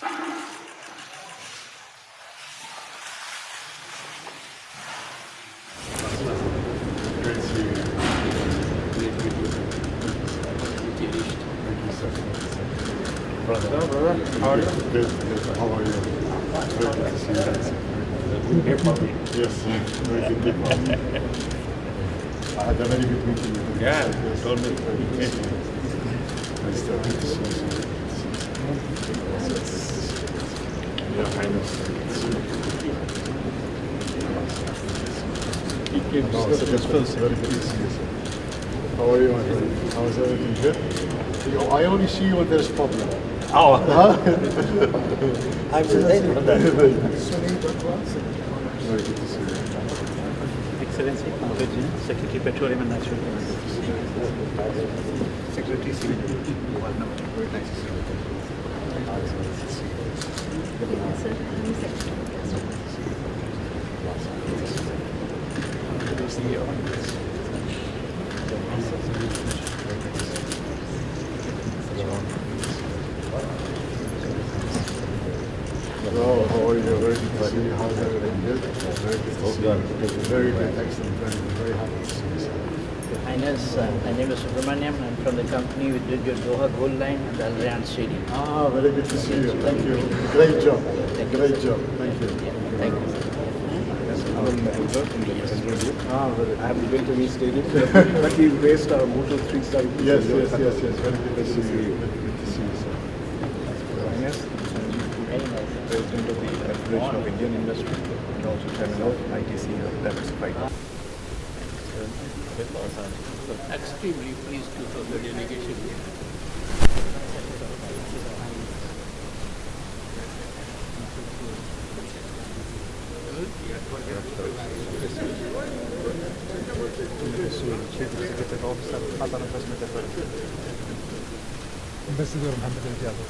Great to see you. Brother, how are you? Good, good. How are you? Very good to see you. Here for me. Yes, very good day for me. I had a very good meeting with you. Yeah, Yes, told me. very good to see you. Nice to meet you. Your Highness. No, it's very good to see you, sir. How are you, my friend? How is everything good? I only see you when there's problem. Oh, Huh? I'm related to that. Very good to see you. Excellency, Mohammed, Secretary Petroleum and Natural Gas. Secretary Civil. Very nice to see you. Sir, I'm Secretary. Hello, how are you? Very good to see you. How's everything good? Very good to see you. Very good, excellent. Very happy to see you, sir. Your Highness, my name is Subramaniam. I'm from the company. We did your Doha Gold Line and Al Rayyan Stadium. Ah, very good to see you. Thank you. Great job. Great job. Thank you. Thank you. Ah, very I haven't been to the stadium, but we raced our Moto 3-star. Yes, yes, yes, yes. Very good to see you. Very good to see you, sir. Highness, Very nice. President of the Federation of Indian Industry and also Chairman of ITC Diversified. Extremely pleased to have the delegation here. Ambassador Mohammed Al-Jabir.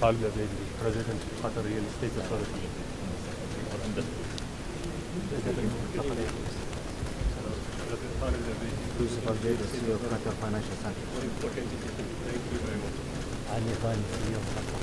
Khalid Abeidi, President Qatar Real Estate Authority. Yusuf Al-Jaid, CEO of Qatar Financial Center. Thank you very much. Ali Khan, CEO of Qatar.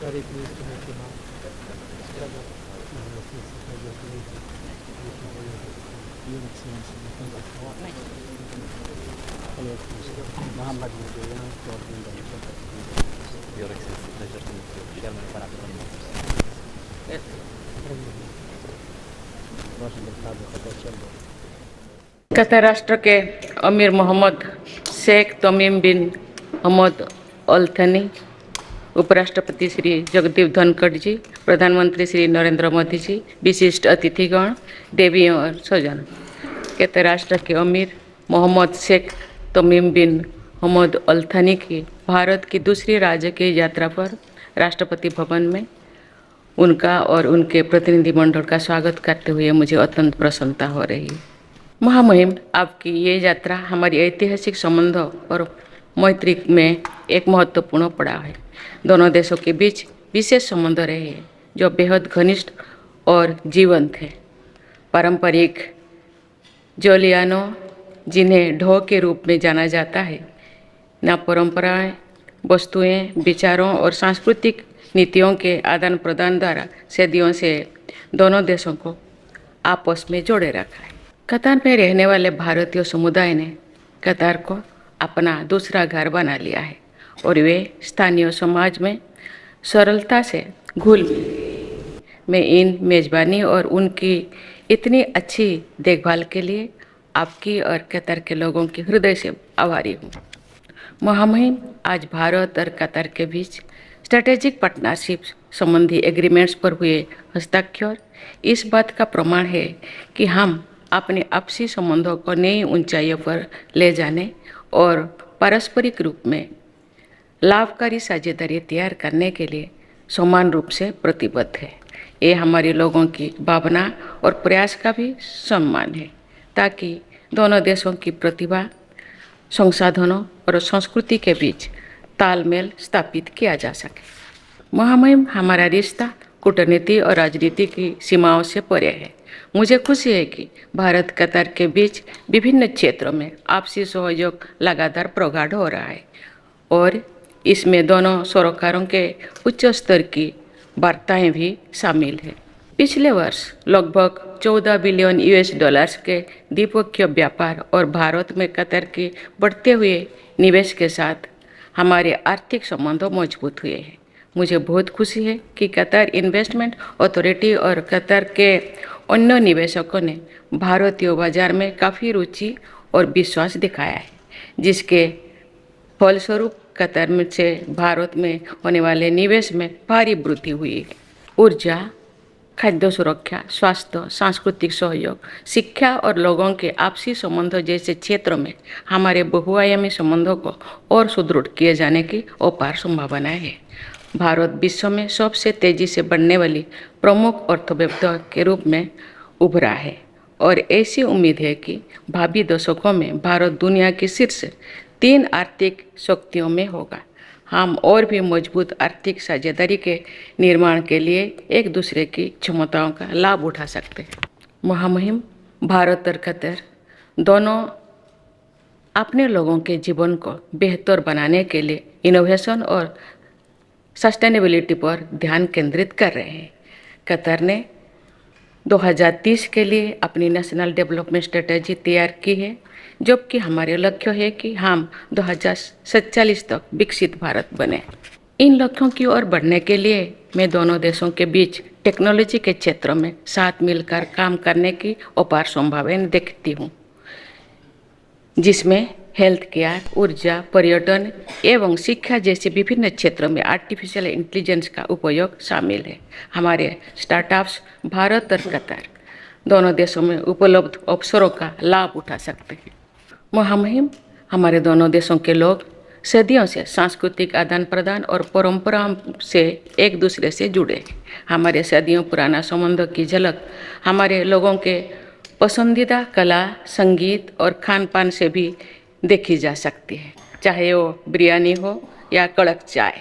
Very pleased to meet you now. Your Excellency, Muhammad Mudiyan, Your Excellency, pleasure to meet you. Chairman of Arabic Qatar राष्ट्र के अमीर मोहम्मद शेख तमीम बिन हमद अल थनी, उपराष्ट्रपति श्री जगदीप धनखड़ जी, प्रधानमंत्री श्री नरेंद्र मोदी जी, विशिष्ट अतिथिगण, देवी और स्वजन। Qatar राष्ट्र के अमीर मोहम्मद शेख तमीम बिन हमद अल थनी की भारत की दूसरी राजकीय यात्रा पर राष्ट्रपति भवन में उनका और उनके प्रतिनिधिमंडल का स्वागत करते हुए मुझे अत्यंत प्रसन्नता हो रही है। महामहिम, आपकी ये यात्रा हमारी ऐतिहासिक संबंधों और मैत्री में एक महत्वपूर्ण पड़ाव है। दोनों देशों के बीच विशेष संबंध रहे हैं जो बेहद घनिष्ठ और जीवंत है। पारंपरिक जोलियानो, जिन्हें ढो के रूप में जाना जाता है, न परंपराएं, वस्तुएं, विचारों और सांस्कृतिक नीतियों के आदान प्रदान द्वारा सदियों से दोनों देशों को आपस में जोड़े रखा है। कतार में रहने वाले भारतीय समुदाय ने कतार को अपना दूसरा घर बना लिया है और वे स्थानीय समाज में सरलता से घुल मिले। मैं इन मेज़बानी और उनकी इतनी अच्छी देखभाल के लिए आपकी और कतार के लोगों की हृदय से आभारी हूँ। महामहिम, आज भारत और कतार के बीच स्ट्रेटेजिक पार्टनरशिप संबंधी एग्रीमेंट्स पर हुए हस्ताक्षर इस बात का प्रमाण है कि हम अपने आपसी संबंधों को नई ऊंचाइयों पर ले जाने और पारस्परिक रूप में लाभकारी साझेदारी तैयार करने के लिए समान रूप से प्रतिबद्ध है। ये हमारे लोगों की भावना और प्रयास का भी सम्मान है, ताकि दोनों देशों की प्रतिभा, संसाधनों और संस्कृति के बीच तालमेल स्थापित किया जा सके। महामहिम, हमारा रिश्ता कूटनीति और राजनीति की सीमाओं से परे है। मुझे खुशी है कि भारत कतर के बीच विभिन्न क्षेत्रों में आपसी सहयोग लगातार प्रगाढ़ हो रहा है और इसमें दोनों सरोकारों के उच्च स्तर की वार्ताएं भी शामिल हैं। पिछले वर्ष लगभग 14 बिलियन US के द्विपक्षीय व्यापार और भारत में कतर के बढ़ते हुए निवेश के साथ हमारे आर्थिक संबंधों मजबूत हुए हैं। मुझे बहुत खुशी है कि कतर इन्वेस्टमेंट अथॉरिटी और कतर के अन्य निवेशकों ने भारतीय बाजार में काफ़ी रुचि और विश्वास दिखाया है, जिसके फलस्वरूप कतर में से भारत में होने वाले निवेश में भारी वृद्धि हुई है। ऊर्जा, खाद्य सुरक्षा, स्वास्थ्य, सांस्कृतिक सहयोग, शिक्षा और लोगों के आपसी संबंधों जैसे क्षेत्रों में हमारे बहुआयामी संबंधों को और सुदृढ़ किए जाने की अपार संभावनाएं है। भारत विश्व में सबसे तेजी से बढ़ने वाली प्रमुख अर्थव्यवस्था के रूप में उभरा है और ऐसी उम्मीद है कि भावी दशकों में भारत दुनिया की शीर्ष 3 आर्थिक शक्तियों में होगा। हम और भी मजबूत आर्थिक साझेदारी के निर्माण के लिए एक दूसरे की क्षमताओं का लाभ उठा सकते हैं। महामहिम, भारत और कतर दोनों अपने लोगों के जीवन को बेहतर बनाने के लिए इनोवेशन और सस्टेनेबिलिटी पर ध्यान केंद्रित कर रहे हैं। कतर ने 2030 के लिए अपनी नेशनल डेवलपमेंट स्ट्रेटजी तैयार की है, जबकि हमारे लक्ष्य है कि हम 2047 तक विकसित भारत बने। इन लक्ष्यों की ओर बढ़ने के लिए मैं दोनों देशों के बीच टेक्नोलॉजी के क्षेत्रों में साथ मिलकर काम करने की अपार संभावनाएं देखती हूँ, जिसमें हेल्थ केयर, ऊर्जा, पर्यटन एवं शिक्षा जैसे विभिन्न क्षेत्रों में आर्टिफिशियल इंटेलिजेंस का उपयोग शामिल है। हमारे स्टार्टअप्स भारत और कतर दोनों देशों में उपलब्ध अवसरों का लाभ उठा सकते हैं। महामहिम, हमारे दोनों देशों के लोग सदियों से सांस्कृतिक आदान प्रदान और परंपराओं से एक दूसरे से जुड़े हैं। हमारे सदियों पुराना संबंधों की झलक हमारे लोगों के पसंदीदा कला, संगीत और खान पान से भी देखी जा सकती है, चाहे वो बिरयानी हो या कड़क चाय।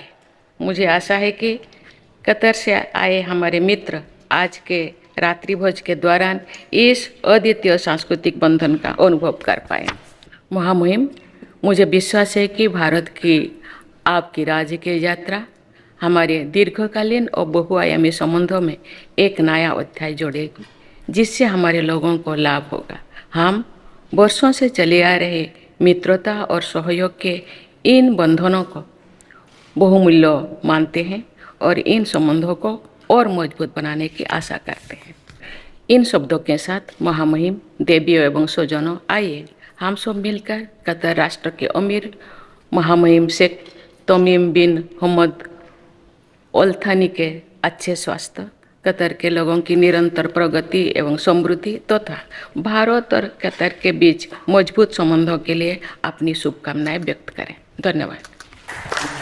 मुझे आशा है कि कतर से आए हमारे मित्र आज के रात्रि भोज के दौरान इस अद्वितीय सांस्कृतिक बंधन का अनुभव कर पाए। महामहिम, मुझे विश्वास है कि भारत की आपकी राजकीय यात्रा हमारे दीर्घकालीन और बहुआयामी संबंधों में एक नया अध्याय जोड़ेगी, जिससे हमारे लोगों को लाभ होगा। हम वर्षों से चले आ रहे मित्रता और सहयोग के इन बंधनों को बहुमूल्य मानते हैं और इन संबंधों को और मजबूत बनाने की आशा करते हैं। इन शब्दों के साथ महामहिम, देवियों एवं स्वजनों, आइए हम सब मिलकर कतर राष्ट्र के अमीर महामहिम शेख तमीम बिन हमद अल थानी के अच्छे स्वास्थ्य, कतर के लोगों की निरंतर प्रगति एवं समृद्धि तथा भारत और कतर के बीच मजबूत संबंधों के लिए अपनी शुभकामनाएं व्यक्त करें। धन्यवाद।